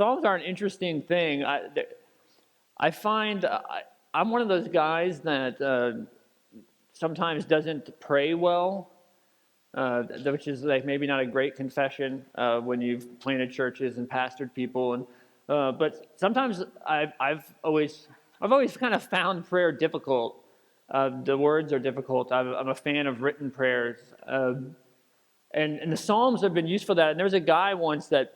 are an interesting thing. I find I'm one of those guys that sometimes doesn't pray well, which is like maybe not a great confession when you've planted churches and pastored people, and but sometimes I've always kind of found prayer difficult. The words are difficult. I'm a fan of written prayers, and the Psalms have been used for that. And there was a guy once that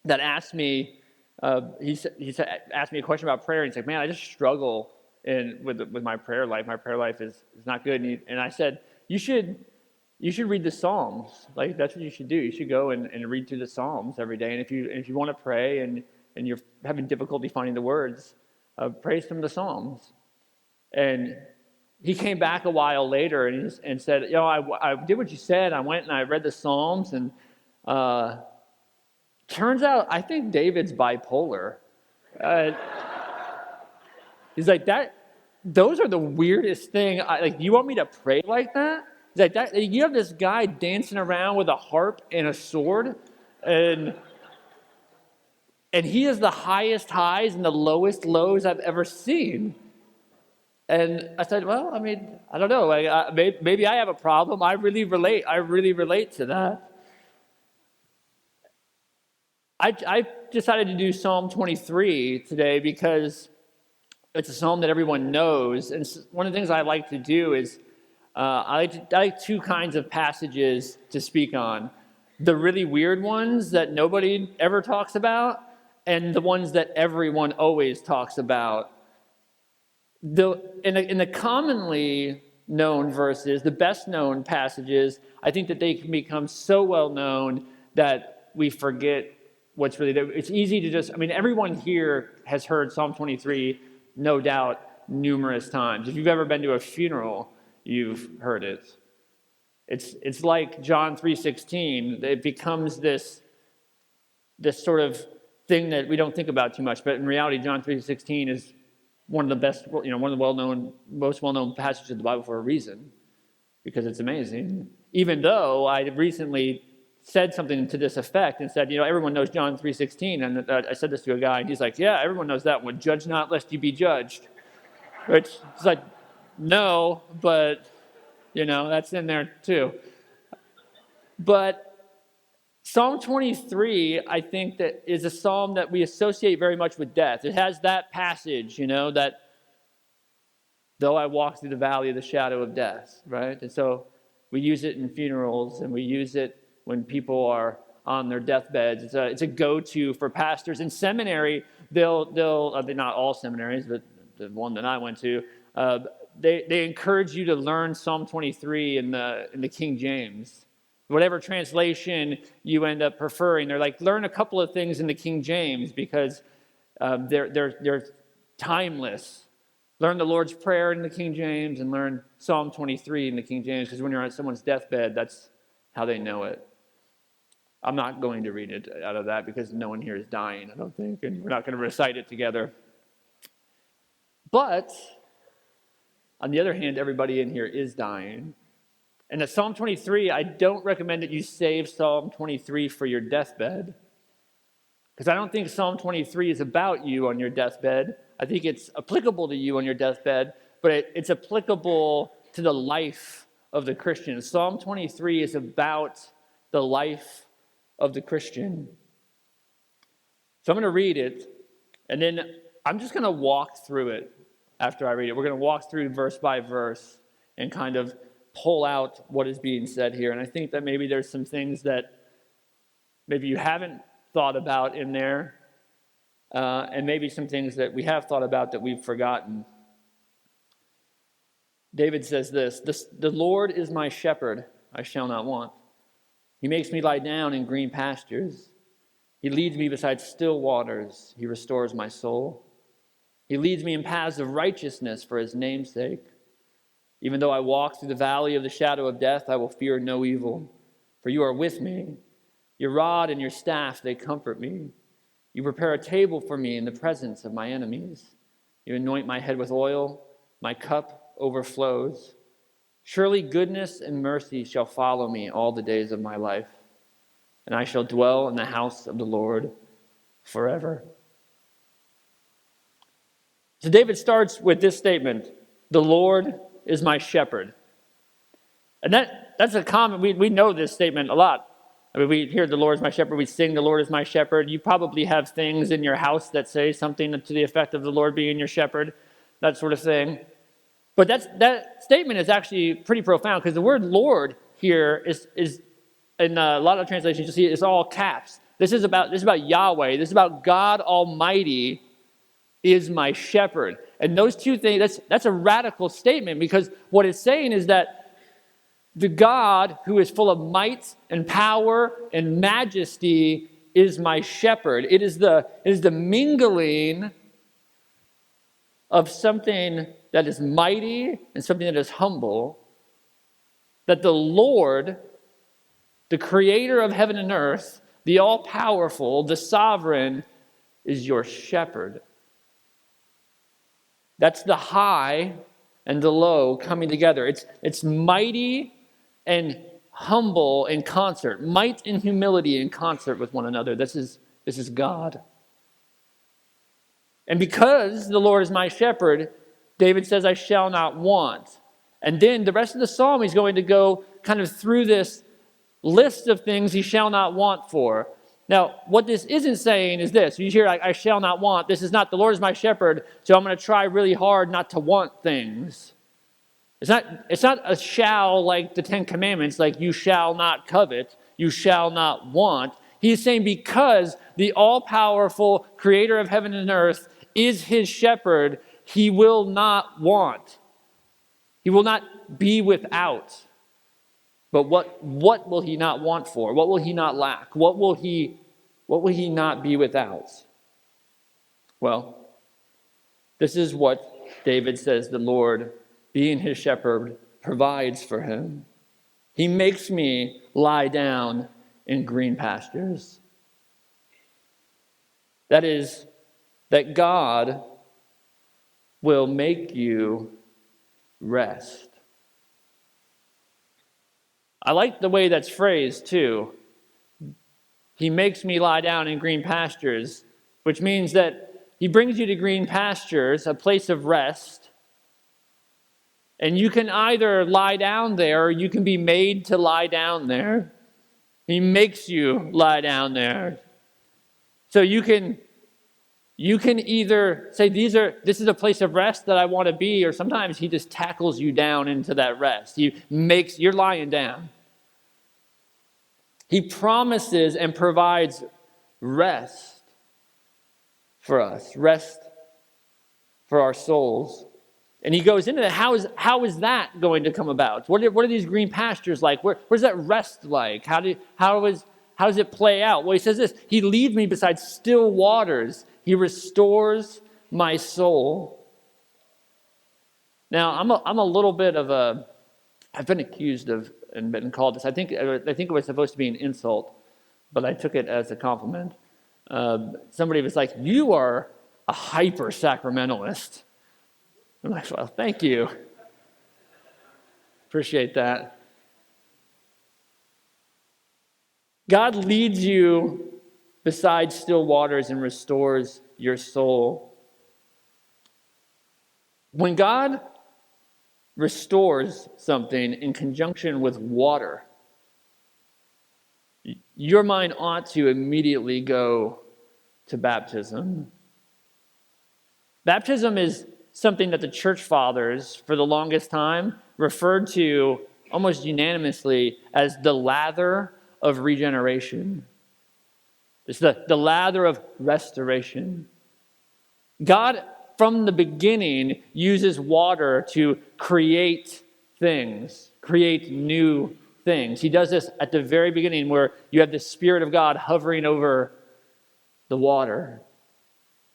asked me. Asked me a question about prayer, and he's like, "Man, I just struggle with my prayer life. My prayer life is not good." And I said, "You should read the Psalms. Like that's what you should do. You should go and read through the Psalms every day. And if you want to pray and you're having difficulty finding the words, pray some of the Psalms." And he came back a while later and said, I did what you said. I went and I read the Psalms, and turns out I think David's bipolar. He's like, those are the weirdest thing. You want me to pray like that? He's like, that you have this guy dancing around with a harp and a sword, and he has the highest highs and the lowest lows I've ever seen. And I said, well, I mean, I don't know. Maybe I have a problem. I really relate to that. I decided to do Psalm 23 today because it's a psalm that everyone knows. And one of the things I like to do is I like two kinds of passages to speak on. The really weird ones that nobody ever talks about, and the ones that everyone always talks about. In the commonly known verses, the best known passages, I think that they can become so well known that we forget what's really there. It's easy to everyone here has heard Psalm 23, no doubt, numerous times. If you've ever been to a funeral, you've heard it. It's like John 3:16. It becomes this sort of thing that we don't think about too much, but in reality, John 3:16 is one of the best, one of the most well-known passages of the Bible for a reason, because it's amazing. Even though I recently said something to this effect and said, everyone knows John 3:16, and I said this to a guy, and he's like, yeah, everyone knows that one. Judge not, lest you be judged. Which is like, no, but that's in there too. But Psalm 23, I think, that is a psalm that we associate very much with death. It has that passage, that though I walk through the valley of the shadow of death, right? And so we use it in funerals, and we use it when people are on their deathbeds. It's a go-to for pastors. In seminary, they'll not all seminaries, but the one that I went to, they encourage you to learn Psalm 23 in the King James. Whatever translation you end up preferring, they're like, learn a couple of things in the King James because they're timeless. Learn the Lord's Prayer in the King James and learn Psalm 23 in the King James, because when you're on someone's deathbed, that's how they know it. I'm not going to read it out of that because no one here is dying, I don't think, and we're not going to recite it together. But on the other hand, everybody in here is dying. And at Psalm 23, I don't recommend that you save Psalm 23 for your deathbed, because I don't think Psalm 23 is about you on your deathbed. I think it's applicable to you on your deathbed, but it's applicable to the life of the Christian. Psalm 23 is about the life of the Christian. So I'm going to read it, and then I'm just going to walk through it after I read it. We're going to walk through verse by verse and kind of pull out what is being said here. And I think that maybe there's some things that maybe you haven't thought about in there, and maybe some things that we have thought about that we've forgotten. David says this, "The Lord is my shepherd, I shall not want. He makes me lie down in green pastures. He leads me beside still waters. He restores my soul. He leads me in paths of righteousness for his name's sake. Even though I walk through the valley of the shadow of death, I will fear no evil, for you are with me. Your rod and your staff, they comfort me. You prepare a table for me in the presence of my enemies. You anoint my head with oil, my cup overflows. Surely goodness and mercy shall follow me all the days of my life, and I shall dwell in the house of the Lord forever. So David starts with this statement, the Lord is my shepherd. And that's a common, we know this statement a lot. I mean, we hear the Lord is my shepherd, we sing the Lord is my shepherd. You probably have things in your house that say something to the effect of the Lord being your shepherd, that sort of thing. But that statement is actually pretty profound because the word Lord here is in a lot of translations, you'll see it's all caps. This is about Yahweh. This is about God Almighty is my shepherd. And those two things, that's a radical statement because what it's saying is that the God who is full of might and power and majesty is my shepherd. It is the mingling of something that is mighty and something that is humble, that the Lord, the creator of heaven and earth, the all-powerful, the sovereign, is your shepherd. That's the high and the low coming together. It's mighty and humble in concert. Might and humility in concert with one another. This is God. And because the Lord is my shepherd, David says, I shall not want. And then the rest of the psalm, he's going to go kind of through this list of things he shall not want for. Now, what this isn't saying is this. You hear, I shall not want. This is not, the Lord is my shepherd, so I'm going to try really hard not to want things. It's not a shall like the Ten Commandments, like you shall not covet, you shall not want. He's saying because the all-powerful creator of heaven and earth is his shepherd, he will not want. He will not be without. But what will he not want for? What will he not lack? What will he not be without? Well, this is what David says the Lord, being his shepherd, provides for him. He makes me lie down in green pastures. That is, that God will make you rest. I like the way that's phrased too. He makes me lie down in green pastures, which means that he brings you to green pastures, a place of rest. And you can either lie down there or you can be made to lie down there. He makes you lie down there. So you can either say this is a place of rest that I want to be, or sometimes he just tackles you down into that rest. You're lying down. He promises and provides rest for us, rest for our souls. And he goes into that. How is that going to come about? What are these green pastures like? Where's that rest like? How does it play out? Well, he says this, he leads me beside still waters. He restores my soul. Now, I'm a little bit of I've been accused of and been called this. I think it was supposed to be an insult, but I took it as a compliment. Somebody was like, you are a hyper-sacramentalist. I'm like, well, thank you. Appreciate that. God leads you beside still waters and restores your soul. When God restores something in conjunction with water, your mind ought to immediately go to baptism. Baptism is something that the church fathers, for the longest time, referred to almost unanimously as the lather of regeneration. It's the lather of restoration. God, from the beginning, uses water to create things, create new things. He does this at the very beginning where you have the Spirit of God hovering over the water,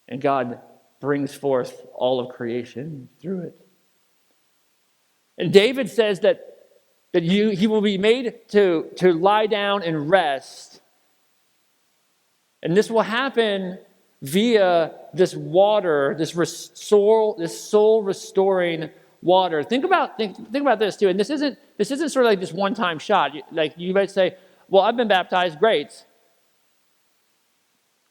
and God brings forth all of creation through it. And David says that he will be made to lie down and rest. And this will happen via this water, this soul restoring water. Think about this too. And this isn't sort of like this one-time shot. Like you might say, well, I've been baptized, great.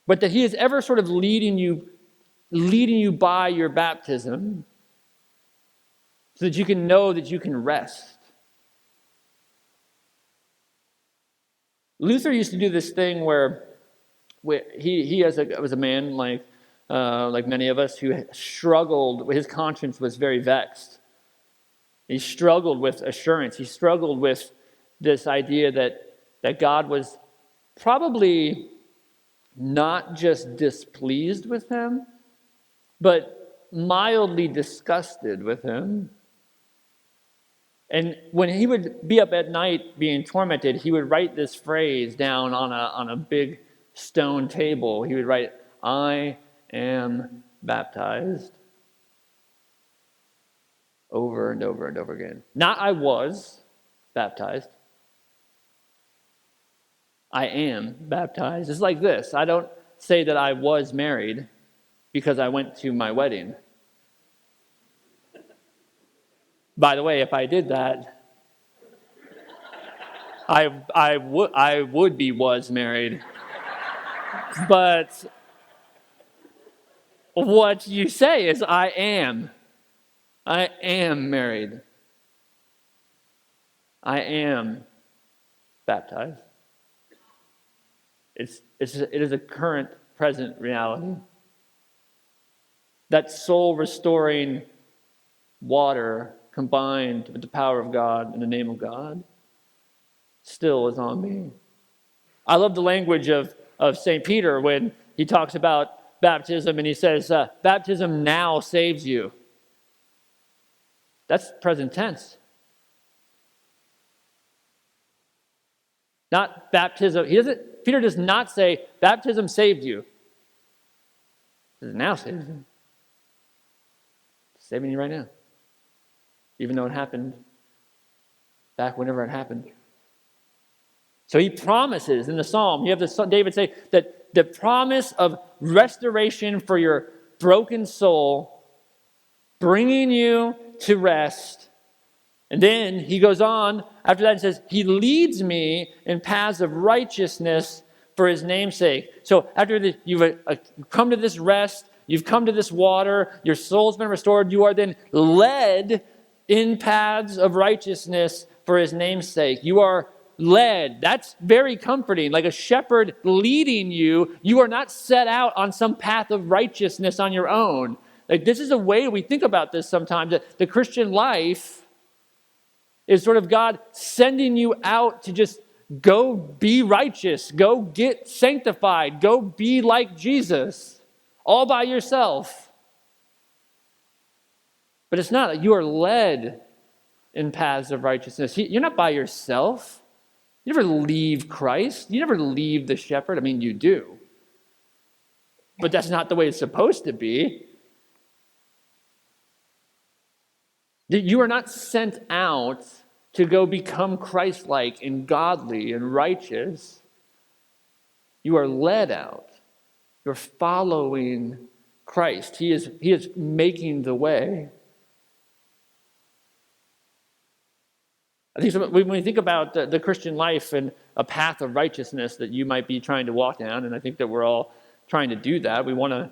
but that he is ever sort of leading you by your baptism so that you can know that you can rest. Luther used to do this thing where he was a man like many of us who struggled. His conscience was very vexed. He struggled with assurance. He struggled with this idea that God was probably not just displeased with him, but mildly disgusted with him. And when he would be up at night being tormented, he would write this phrase down on a big stone table. He would write, "I am baptized," over and over and over again. Not "I was baptized." I am baptized. It's like this. I don't say that I was married because I went to my wedding. By the way, if I did that, I would be was married. But what you say is I am married. I am baptized. It is a current, present reality. That soul-restoring water combined with the power of God in the name of God still is on me. I love the language of St. Peter when he talks about baptism and he says, baptism now saves you. That's present tense. Not baptism. Peter does not say, baptism saved you. He says, now saves you. It's saving you right now. Even though it happened back whenever it happened. So he promises in the psalm, you have David say that the promise of restoration for your broken soul, bringing you to rest. And then he goes on after that and says, he leads me in paths of righteousness for his name's sake. So after you've come to this rest, you've come to this water, your soul's been restored, you are then led in paths of righteousness for his name's sake. You are led. That's very comforting. Like a shepherd leading you. You are not set out on some path of righteousness on your own. Like this is a way we think about this sometimes. That the Christian life is sort of God sending you out to just go be righteous, go get sanctified, go be like Jesus, all by yourself. But it's not. You are led in paths of righteousness. You're not by yourself. You never leave Christ. You never leave the shepherd. I mean, you do. But that's not the way it's supposed to be. You are not sent out to go become Christ-like and godly and righteous. You are led out. You're following Christ. He is making the way. I think when we think about the Christian life and a path of righteousness that you might be trying to walk down, and I think that we're all trying to do that. We want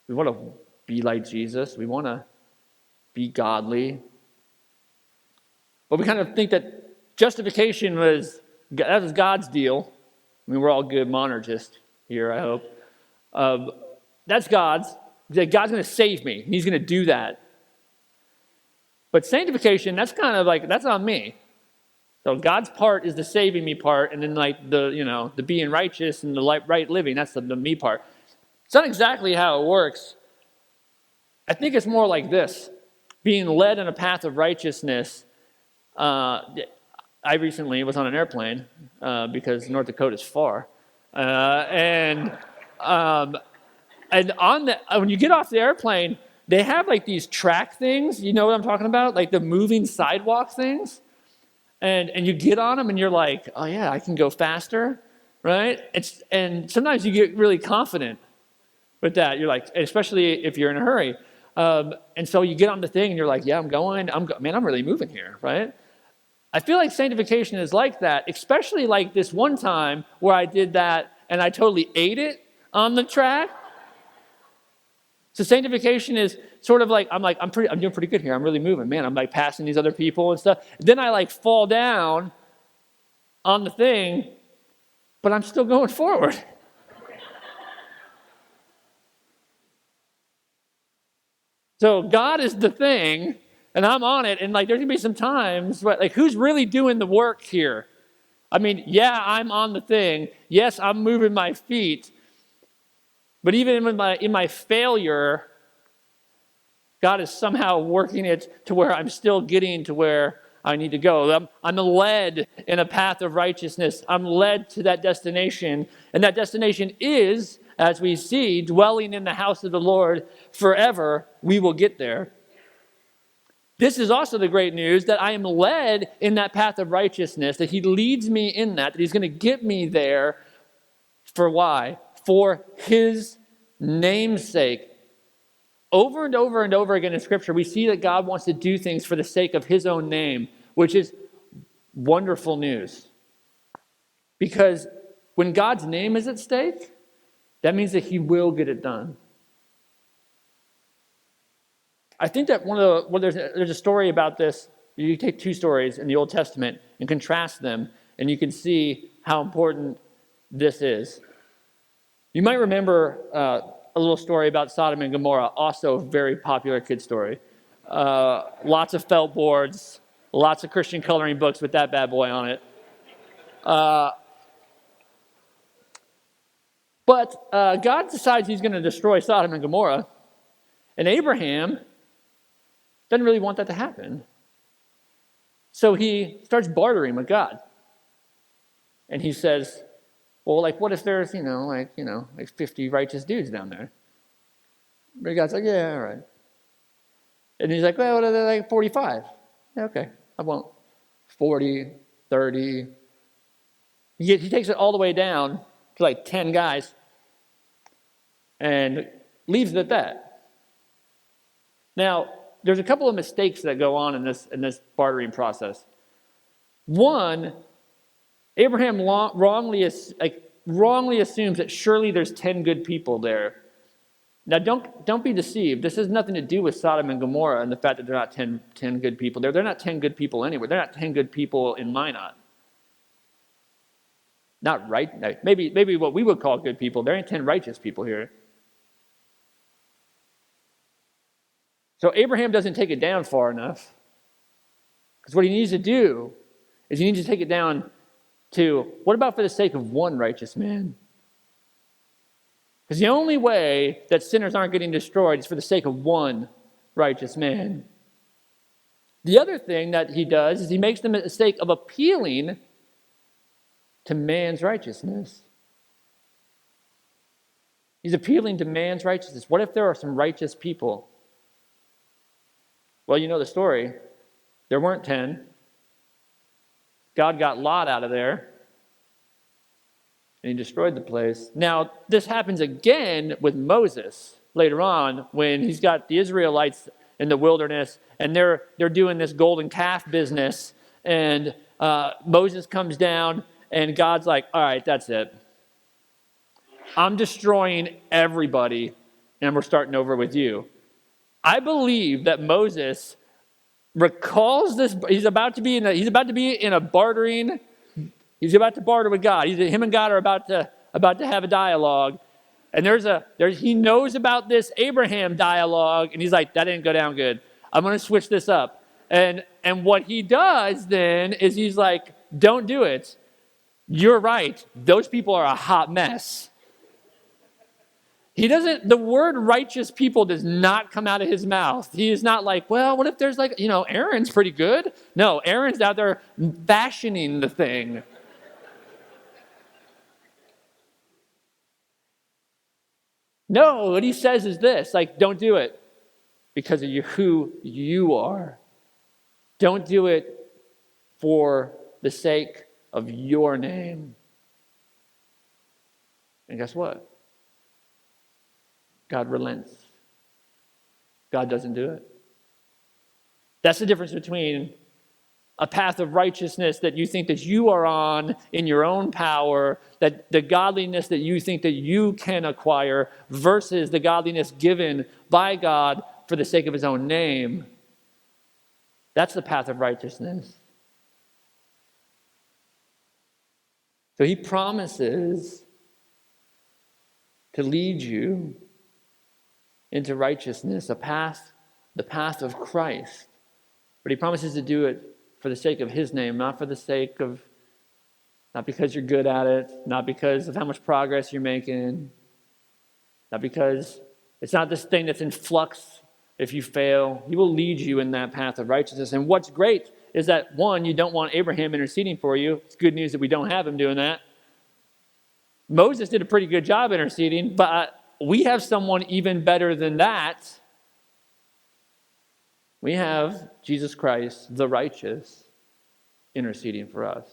to be like Jesus. We want to be godly. But we kind of think that justification was God's deal. I mean, we're all good monergists here, I hope. That's God's. God's going to save me. He's going to do that. But sanctification, that's kind of like, that's on me. So God's part is the saving me part, and then like the being righteous and the right living, that's the me part. It's not exactly how it works. I think it's more like this. Being led in a path of righteousness. I recently was on an airplane because North Dakota is far. And on when you get off the airplane, they have like these track things. You know what I'm talking about? Like the moving sidewalk things. And you get on them and you're like, oh yeah, I can go faster, right? And sometimes you get really confident with that. You're like, especially if you're in a hurry. And so you get on the thing and you're like, yeah, I'm really moving here, right? I feel like sanctification is like that, especially like this one time where I did that and I totally ate it. on the track. So sanctification is sort of like, I'm doing pretty good here. I'm really moving. Man, I'm like passing these other people and stuff. Then I like fall down on the thing, but I'm still going forward. So God is the thing, and I'm on it, and like there's gonna be some times, but like who's really doing the work here? I mean, yeah, I'm on the thing. Yes, I'm moving my feet, but even in my failure, God is somehow working it to where I'm still getting to where I need to go. I'm led in a path of righteousness. I'm led to that destination, and that destination is, as we see, dwelling in the house of the Lord forever. We will get there. This is also the great news that I am led in that path of righteousness, that he leads me in that he's going to get me there. For why? For his name's sake. Over and over and over again in Scripture, we see that God wants to do things for the sake of his own name, which is wonderful news. Because when God's name is at stake, that means that he will get it done. I think that there's a story about this. You take two stories in the Old Testament and contrast them, and you can see how important this is. You might remember a little story about Sodom and Gomorrah, also a very popular kid story. Lots of felt boards, lots of Christian coloring books with that bad boy on it. But God decides he's going to destroy Sodom and Gomorrah, and Abraham doesn't really want that to happen. So he starts bartering with God. And he says, well, like, what if there's, like 50 righteous dudes down there? But God's like, yeah, all right. And he's like, well, what are they, like 45? Yeah, okay, I won't. 40, 30. He takes it all the way down to like 10 guys and leaves it at that. Now, there's a couple of mistakes that go on in this bartering process. One, Abraham wrongly assumes that surely there's 10 good people there. Now, don't be deceived. This has nothing to do with Sodom and Gomorrah and the fact that they're not 10 good people there. They're not 10 good people anywhere. They're not 10 good people in Minot. Not right. Maybe what we would call good people. There ain't 10 righteous people here. So Abraham doesn't take it down far enough. Because what he needs to do is he needs to take it down to, what about for the sake of one righteous man? Because the only way that sinners aren't getting destroyed is for the sake of one righteous man. The other thing that he does is he makes the mistake of appealing to man's righteousness. He's appealing to man's righteousness. What if there are some righteous people? Well, you know the story. There weren't 10. God got Lot out of there, and he destroyed the place. Now, this happens again with Moses later on when he's got the Israelites in the wilderness, and they're doing this golden calf business, and Moses comes down, and God's like, all right, that's it. I'm destroying everybody, and we're starting over with you. I believe that Moses recalls this. He's about to be in a bartering. He's about to barter with God. Him and God are about to have a dialogue, and he knows about this Abraham dialogue, and he's like, that didn't go down good. I'm going to switch this up. And what he does then is he's like, don't do it. You're right. Those people are a hot mess. The word righteous people does not come out of his mouth. He is not like, well, what if there's Aaron's pretty good? No, Aaron's out there fashioning the thing. No, what he says is this, don't do it because of who you are. Don't do it for the sake of your name. And guess what? God relents. God doesn't do it. That's the difference between a path of righteousness that you think that you are on in your own power, that the godliness that you think that you can acquire versus the godliness given by God for the sake of his own name. That's the path of righteousness. So he promises to lead you into righteousness, the path of Christ. But he promises to do it for the sake of his name, not because you're good at it, not because of how much progress you're making, not because it's not this thing that's in flux if you fail. He will lead you in that path of righteousness. And what's great is that, one, you don't want Abraham interceding for you. It's good news that we don't have him doing that. Moses did a pretty good job interceding, but we have someone even better than that. We have Jesus Christ, the righteous, interceding for us.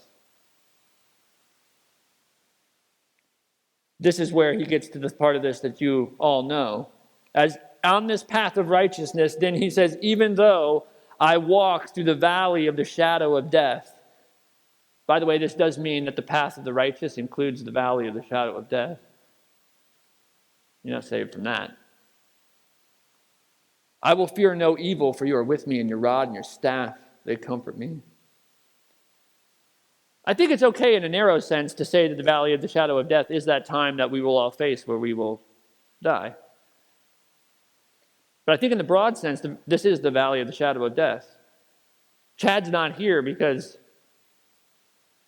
This is where he gets to the part of this that you all know. As on this path of righteousness, then he says, even though I walk through the valley of the shadow of death. By the way, this does mean that the path of the righteous includes the valley of the shadow of death. You're not saved from that. I will fear no evil, for you are with me, and your rod and your staff, they comfort me. I think it's okay in a narrow sense to say that the valley of the shadow of death is that time that we will all face where we will die. But I think in the broad sense, this is the valley of the shadow of death. Chad's not here because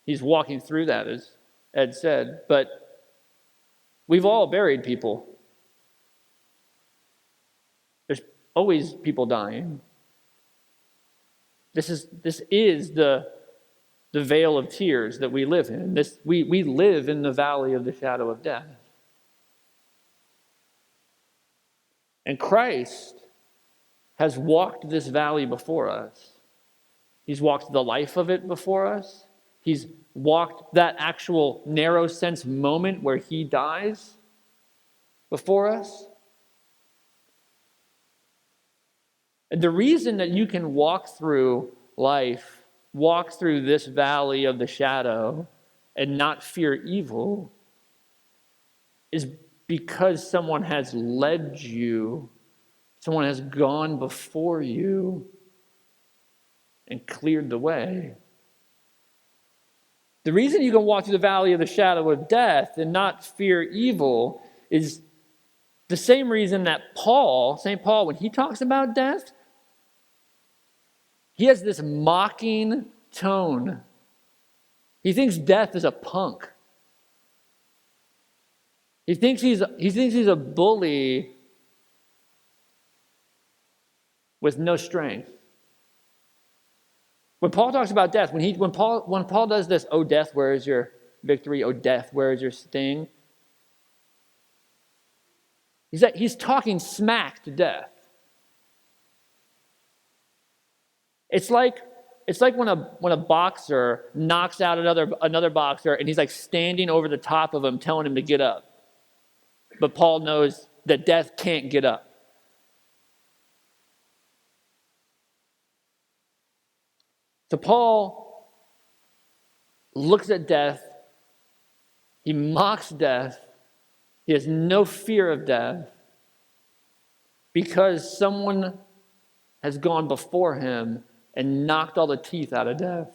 he's walking through that, as Ed said, but we've all buried people. There's always people dying. This is the vale of tears that we live in. We live in the valley of the shadow of death. And Christ has walked this valley before us. He's walked the life of it before us. He's walked that actual narrow sense moment where he dies before us. And the reason that you can walk through life, walk through this valley of the shadow and not fear evil is because someone has led you, someone has gone before you and cleared the way. The reason you can walk through the valley of the shadow of death and not fear evil is the same reason that St. Paul, when he talks about death, he has this mocking tone. He thinks death is a punk. He thinks he's a bully with no strength. When Paul talks about death, when Paul does this, "Oh death, where is your victory? Oh death, where is your sting?" He's talking smack to death. It's like when a boxer knocks out another boxer and he's like standing over the top of him telling him to get up. But Paul knows that death can't get up. So Paul looks at death. He mocks death. He has no fear of death because someone has gone before him and knocked all the teeth out of death.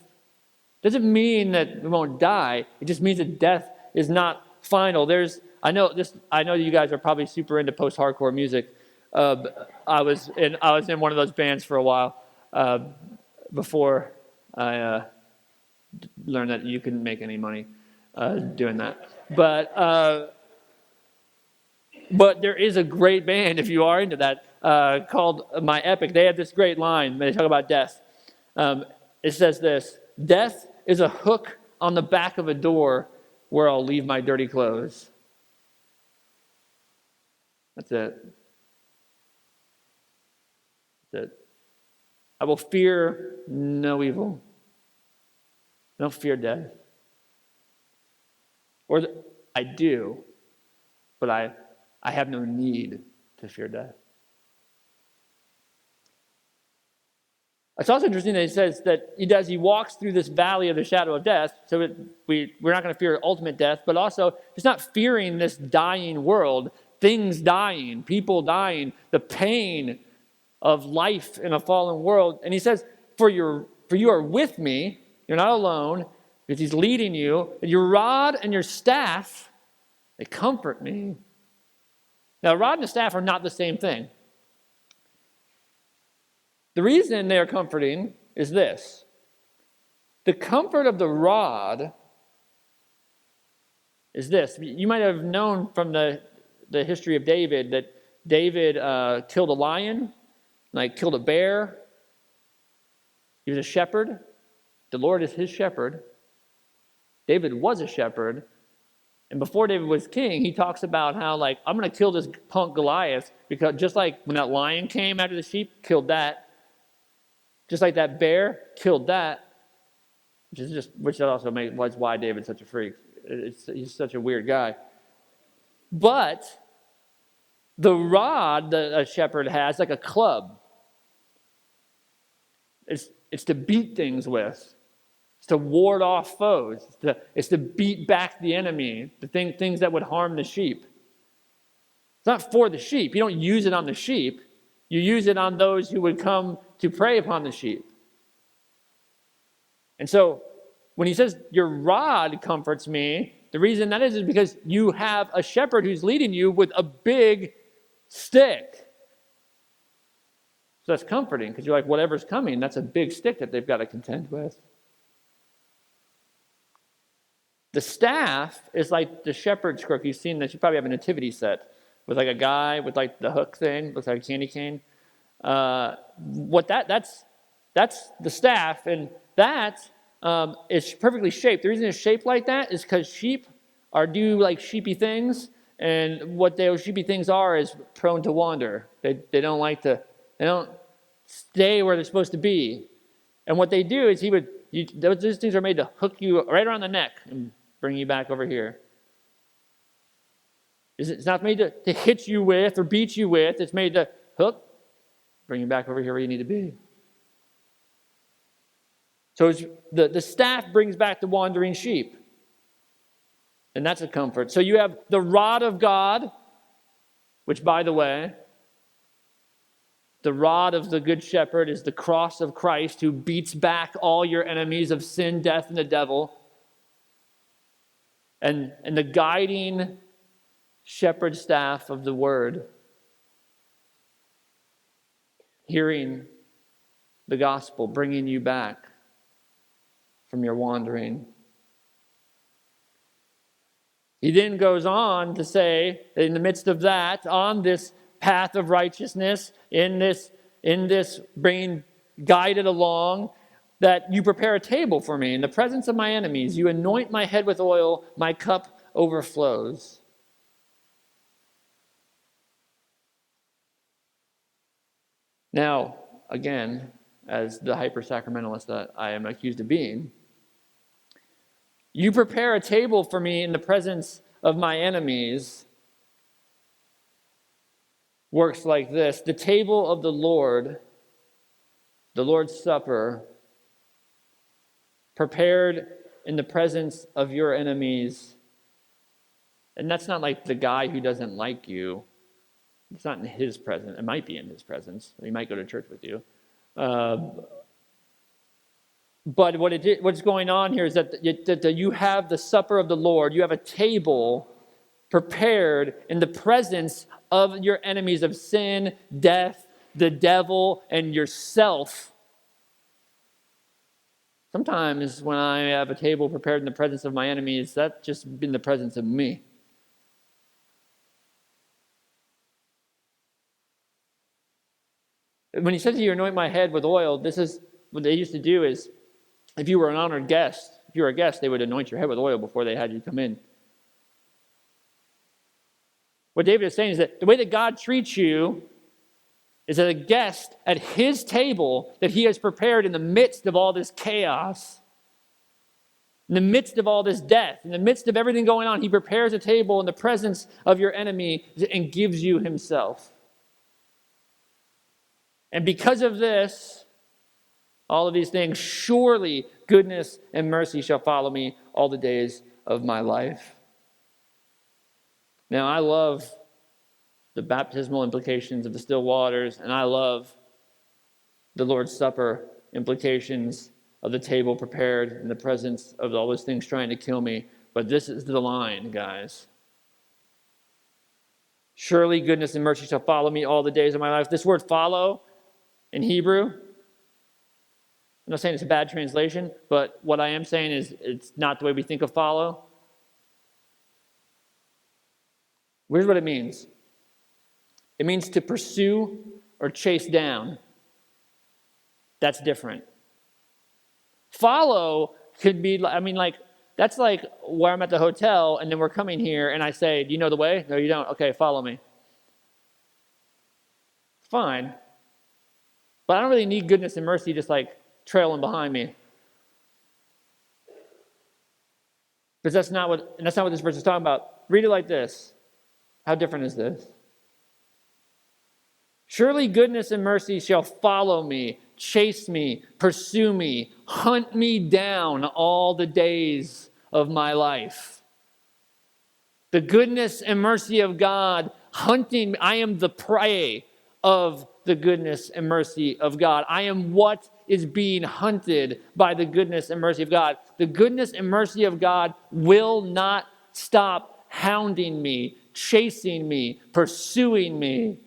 Doesn't mean that we won't die. It just means that death is not final. I know you guys are probably super into post-hardcore music. I was in one of those bands for a while before I learned that you couldn't make any money doing that. But there is a great band, if you are into that, called My Epic. They have this great line. They talk about death. It says this: "Death is a hook on the back of a door where I'll leave my dirty clothes." That's it. That's it. I will fear no evil. I don't fear death. Or I do, but I have no need to fear death. It's also interesting that he says that as he walks through this valley of the shadow of death, so we're not going to fear ultimate death, but also he's not fearing this dying world, things dying, people dying, the pain of life in a fallen world. And he says, for you are with me, you're not alone, because he's leading you, and your rod and your staff, they comfort me. Now, rod and staff are not the same thing. The reason they are comforting is this. The comfort of the rod is this. You might have known from the history of David that David killed a lion, killed a bear. He was a shepherd. The Lord is his shepherd. David was a shepherd. And before David was king, he talks about how, I'm going to kill this punk Goliath, because just like when that lion came after the sheep, killed that. Just like that bear killed that, which also was why David's such a freak. He's such a weird guy. But the rod that a shepherd has, like a club, it's to beat things with. It's to ward off foes. It's to beat back the enemy, things that would harm the sheep. It's not for the sheep. You don't use it on the sheep. You use it on those who would come to prey upon the sheep. And so when he says, your rod comforts me, the reason that is because you have a shepherd who's leading you with a big stick. So that's comforting, because you're like, whatever's coming, that's a big stick that they've got to contend with. The staff is like the shepherd's crook. You've seen this. You probably have a nativity set with a guy with the hook thing, looks like a candy cane. That's the staff, and that is perfectly shaped. The reason it's shaped like that is because sheep do sheepy things, and what those sheepy things are is prone to wander. They don't stay where they're supposed to be. And what they do is those things are made to hook you right around the neck and bring you back over here. It's not made to hit you with or beat you with. It's made to hook, bring you back over here where you need to be. So the staff brings back the wandering sheep. And that's a comfort. So you have the rod of God, which, by the way, the rod of the Good Shepherd is the cross of Christ, who beats back all your enemies of sin, death, and the devil. And the guiding shepherd staff of the word, hearing the gospel, bringing you back from your wandering. He then goes on to say that in the midst of that, on this path of righteousness, in this being guided along, that you prepare a table for me in the presence of my enemies. You anoint my head with oil, my cup overflows. Now, again, as the hyper-sacramentalist that I am accused of being, you prepare a table for me in the presence of my enemies works like this. The table of the Lord, the Lord's Supper, prepared in the presence of your enemies. And that's not like the guy who doesn't like you. It's not in his presence. It might be in his presence. He might go to church with you. But what's going on here is that you have the supper of the Lord. You have a table prepared in the presence of your enemies of sin, death, the devil, and yourself. Sometimes when I have a table prepared in the presence of my enemies, that's just in the presence of me. When he says you anoint my head with oil, this is what they used to do is, if you were an honored guest, they would anoint your head with oil before they had you come in. What David is saying is that the way that God treats you is as a guest at his table that he has prepared in the midst of all this chaos, in the midst of all this death, in the midst of everything going on. He prepares a table in the presence of your enemy and gives you himself. And because of this, All of these things, surely goodness and mercy shall follow me all the days of my life. Now, I love the baptismal implications of the still waters, and I love the Lord's Supper implications of the table prepared in the presence of all those things trying to kill me. But this is the line, guys. Surely goodness and mercy shall follow me all the days of my life. This word follow in Hebrew, I'm not saying it's a bad translation, but what I am saying is it's not the way we think of follow. Here's what it means. It means to pursue or chase down. That's different. Follow could be, that's like where I'm at the hotel and then we're coming here and I say, do you know the way? No, you don't. Okay, follow me. Fine. But I don't really need goodness and mercy just like trailing behind me. Because that's not what this verse is talking about. Read it like this. How different is this? Surely goodness and mercy shall follow me, chase me, pursue me, hunt me down all the days of my life. The goodness and mercy of God hunting me. I am the prey of the goodness and mercy of God. I am what is being hunted by the goodness and mercy of God. The goodness and mercy of God will not stop hounding me, chasing me, pursuing me.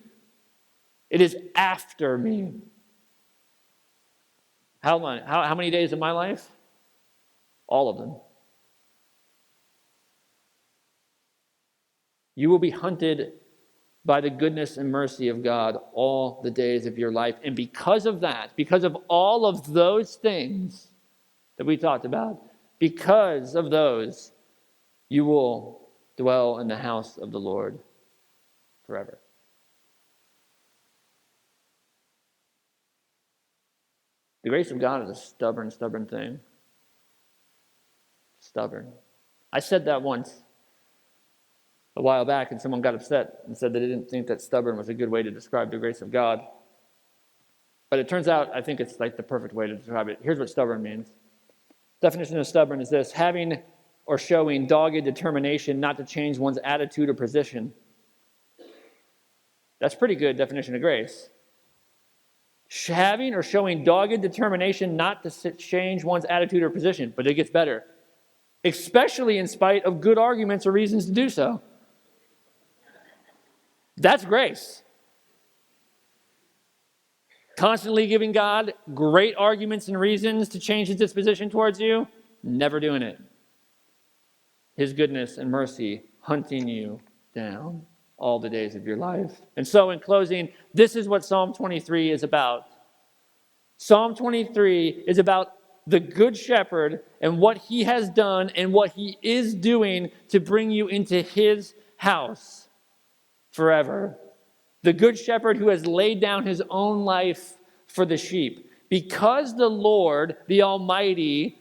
It is after me. How many days of my life? All of them. You will be hunted by the goodness and mercy of God all the days of your life. And because of that, because of all of those things that we talked about, because of those, you will dwell in the house of the Lord forever. The grace of God is a stubborn thing. Stubborn. I said that once a while back, and someone got upset and said they didn't think that stubborn was a good way to describe the grace of God. But it turns out, I think it's like the perfect way to describe it. Here's what stubborn means. Definition of stubborn is this: having or showing dogged determination not to change one's attitude or position. That's a pretty good definition of grace. Having or showing dogged determination not to change one's attitude or position. But it gets better. Especially in spite of good arguments or reasons to do so. That's grace. Constantly giving God great arguments and reasons to change his disposition towards you. Never doing it. His goodness and mercy hunting you down all the days of your life. And so in closing, this is what Psalm 23 is about. Psalm 23 is about the Good Shepherd and what he has done and what he is doing to bring you into his house forever. The Good Shepherd who has laid down his own life for the sheep. Because the Lord, the Almighty,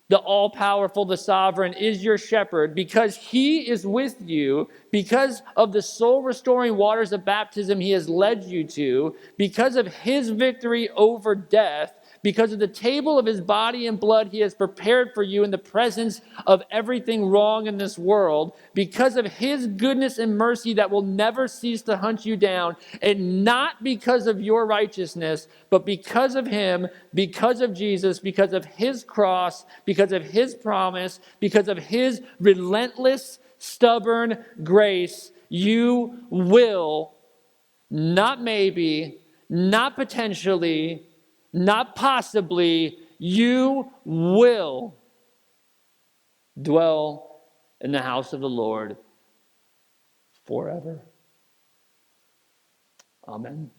the all-powerful, the sovereign, is your shepherd, because he is with you, because of the soul-restoring waters of baptism he has led you to, because of his victory over death, because of the table of his body and blood he has prepared for you in the presence of everything wrong in this world, because of his goodness and mercy that will never cease to hunt you down, and not because of your righteousness, but because of him, because of Jesus, because of his cross, because of his promise, because of his relentless, stubborn grace, you will, not maybe, not potentially, not possibly, you will dwell in the house of the Lord forever. Amen.